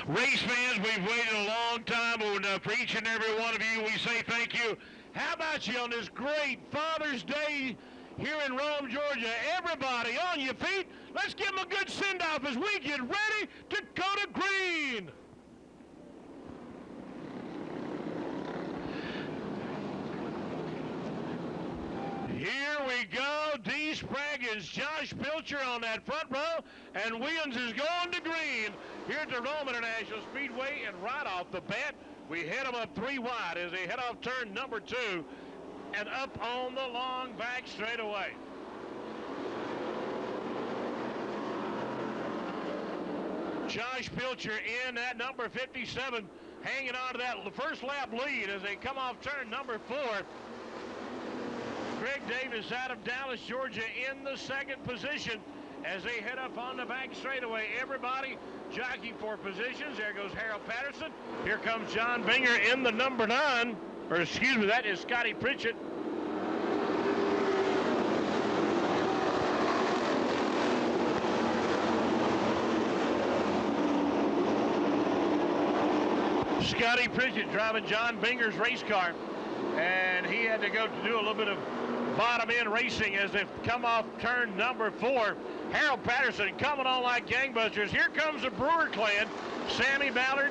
Race fans, we've waited a long time, and for each and every one of you, we say thank you. How about you on this great Father's Day here in Rome, Georgia? Everybody on your feet. Let's give them a good send-off as we get ready to go to green. Here we go. D. Spraggins, Josh Pilcher on that front row, and Williams is going to green here at the Rome International Speedway. And right off the bat, we hit them up 3 wide as they head off turn number 2 and up on the long back straightaway. Josh Pilcher in at number 57, hanging on to that first lap lead as they come off turn number 4. Greg Davis out of Dallas, Georgia in the second position as they head up on the back straightaway. Everybody jockeying for positions. There goes Harold Patterson. Here comes John Binger in the number 9. Or excuse me, that is Scotty Pritchett. Scotty Pritchett driving John Binger's race car. And he had to go to do a little bit of bottom end racing as they come off turn number 4. Harold Patterson coming on like gangbusters. Here comes the Brewer clan. Sammy Ballard,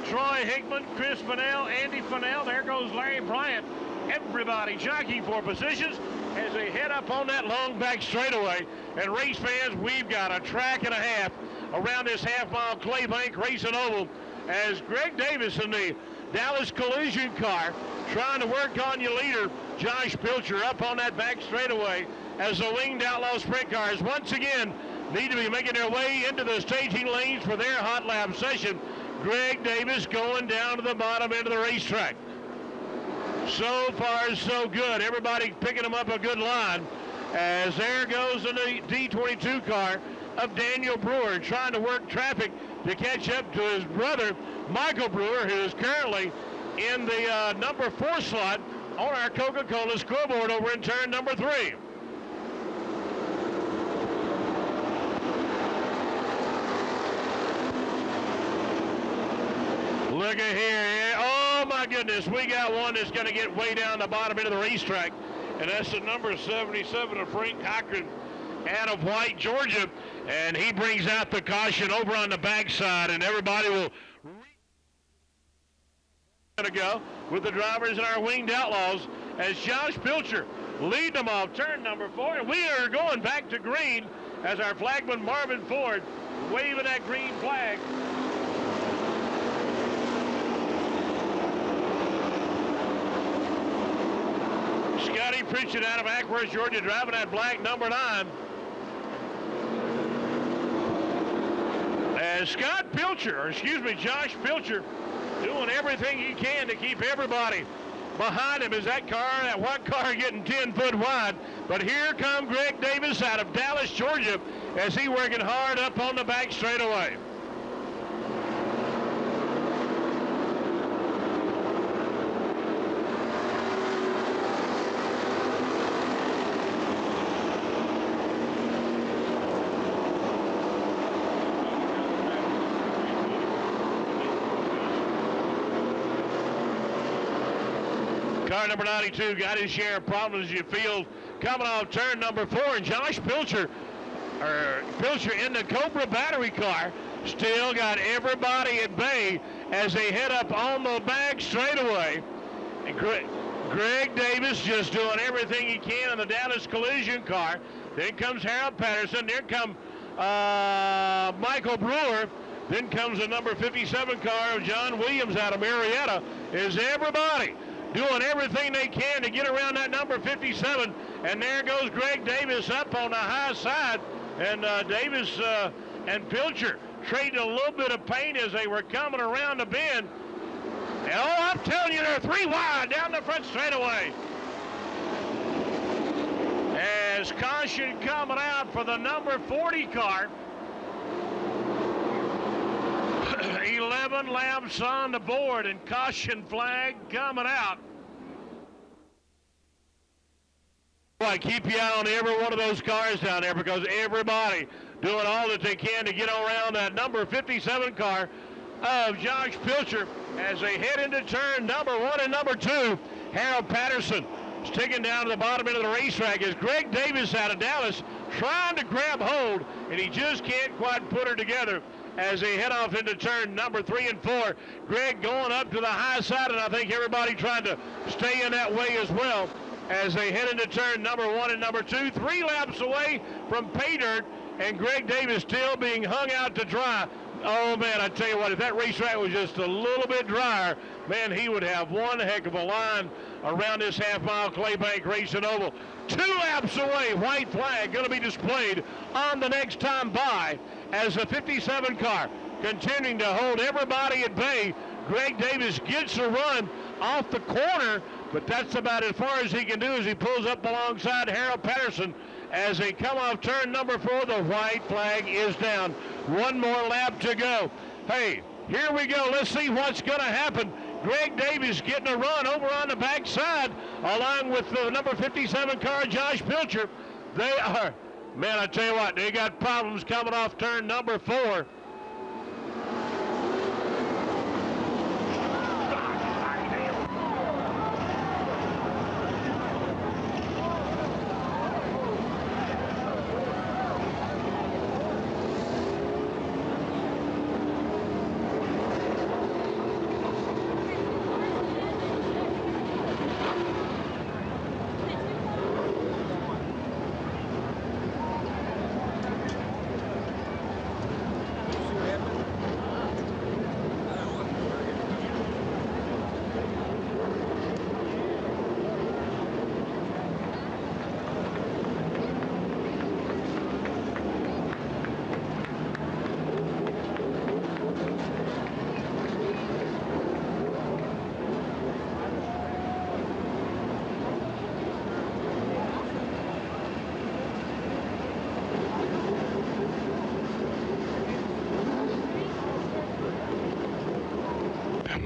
Troy Hickman, Chris Fennell, Andy Fennell. There goes Larry Bryant. Everybody jockeying for positions as they head up on that long back straightaway. And race fans, we've got a track and a half around this half-mile clay bank racing oval as Greg Davis in the Dallas collision car trying to work on your leader, Josh Pilcher, up on that back straightaway as the Winged Outlaw sprint cars once again need to be making their way into the staging lanes for their hot lap session. Greg Davis going down to the bottom end of the racetrack. So far, so good. Everybody picking them up a good line as there goes the D22 car of Daniel Brewer trying to work traffic to catch up to his brother, Michael Brewer, who is currently in the number 4 slot on our Coca-Cola scoreboard over in turn number 3. Look at here. Oh, my goodness. We got one that's going to get way down the bottom end of the racetrack, and that's the number 77 of Frank Cochran out of White, Georgia, and he brings out the caution over on the backside, and everybody will going to go with the drivers and our Winged Outlaws as Josh Pilcher lead them off turn number 4, and we are going back to green as our flagman Marvin Ford waving that green flag. Scotty Pritchett out of Ackworth, Georgia, driving that black number 9. As Scott Pilcher, or excuse me, Josh Pilcher, doing everything he can to keep everybody behind him as that white car getting 10 foot wide. But here come Greg Davis out of Dallas, Georgia, as he working hard up on the back straightaway. Car number 92 got his share of problems as you feel coming off turn number 4, and Josh Pilcher in the Cobra battery car still got everybody at bay as they head up on the back straightaway. And Greg Davis just doing everything he can in the Dallas collision car. Then comes Harold Patterson. There comes Michael Brewer. Then comes the number 57 car of John Williams out of Marietta. Is everybody doing everything they can to get around that number 57, and there goes Greg Davis up on the high side, and Davis and Pilcher traded a little bit of paint as they were coming around the bend. And oh, I'm telling you, they're 3 wide down the front straightaway. As caution coming out for the number 40 car. 11 laps on the board and caution flag coming out. I keep you out on every one of those cars down there because everybody doing all that they can to get around that number 57 car of Josh Pilcher as they head into turn number 1 and number 2. Harold Patterson sticking down to the bottom end of the racetrack as Greg Davis out of Dallas trying to grab hold, and he just can't quite put her together as they head off into turn number 3 and 4. Greg going up to the high side, and I think everybody trying to stay in that way as well as they head into turn number 1 and number 2. 3 laps away from pay dirt, and Greg Davis still being hung out to dry. Oh, man, I tell you what, if that racetrack was just a little bit drier, man, he would have one heck of a line around this half-mile Claybank Racing Oval. 2 laps away, white flag going to be displayed on the next time by as the 57 car continuing to hold everybody at bay. Greg Davis gets a run off the corner, but that's about as far as he can do as he pulls up alongside Harold Patterson. As they come off turn number 4, the white flag is down. 1 more lap to go. Hey, here we go. Let's see what's going to happen. Greg Davis getting a run over on the backside along with the number 57 car, Josh Pilcher. They are, man, I tell you what, they got problems coming off turn number 4.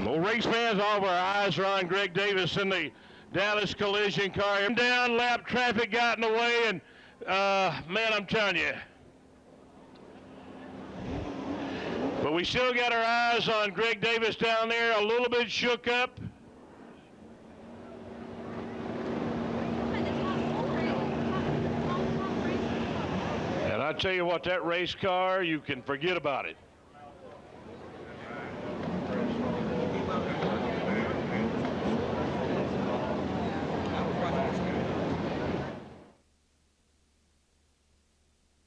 Well, race fans, all of our eyes are on Greg Davis in the Dallas collision car. Down lap traffic got in the way, and man, I'm telling you. But we still got our eyes on Greg Davis down there, a little bit shook up. And I tell you what, that race car, you can forget about it.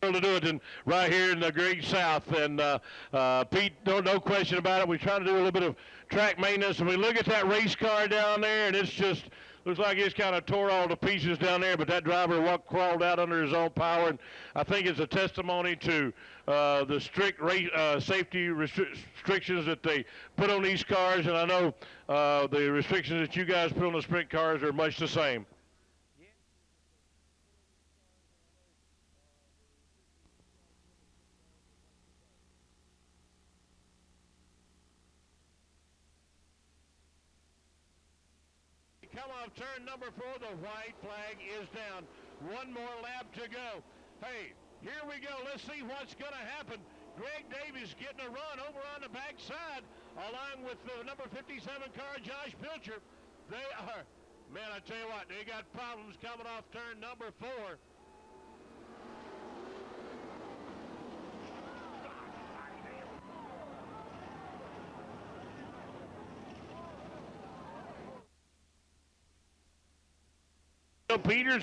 To do it right here in the Great South, and Pete, no question about it. We're trying to do a little bit of track maintenance, and we look at that race car down there, and it's just looks like it's kind of tore all to pieces down there. But that driver crawled out under his own power, and I think it's a testimony to the strict safety restrictions that they put on these cars. And I know the restrictions that you guys put on the sprint cars are much the same. Come off turn number 4, the white flag is down. 1 more lap to go. Hey, here we go. Let's see what's going to happen. Greg Davis getting a run over on the backside along with the number 57 car, Josh Pilcher. They are, man, I tell you what, they got problems coming off turn number 4. Peters